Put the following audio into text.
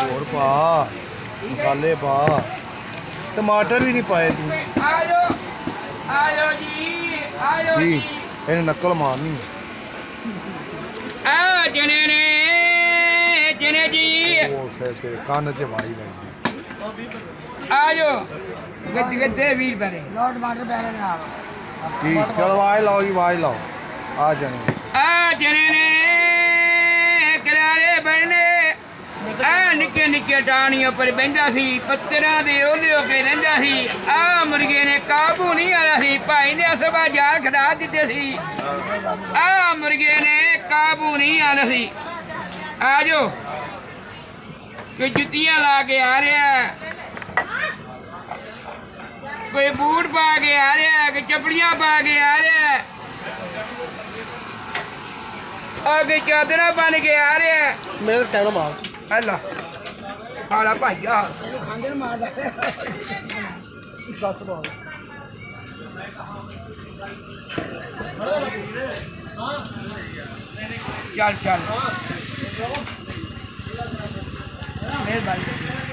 और पा मसाले पा टमाटर भी नहीं पाए तू जी इन्हें नकल मारनी जने जी कान च वाई लगी आजो गद्दे 20 रुपए नोट टमाटर पै गए जनाब ठीक चलो आवाज लाओ जी आवाज लाओ आ जने ने करारे बनने निक्के निक्के टाणियों पर बहंदा सी पत्तरां दे ओले होके रहिंदा सी मुर्गे ने काबू नहीं आया सी भाई ने सबा जाल खड़ा दिते सी मुर्गे ने काबू नहीं आना सी आजो कोई जुत्तियां ला के आ रहा कोई बूट पा के आ रहा कोई चपड़ियां पा के आ रहा कोई चादर बन के आ रहा मेरे कहना मार हेलो हाला भाईया खांदे मारदा दस बार चल चल मेहरबानी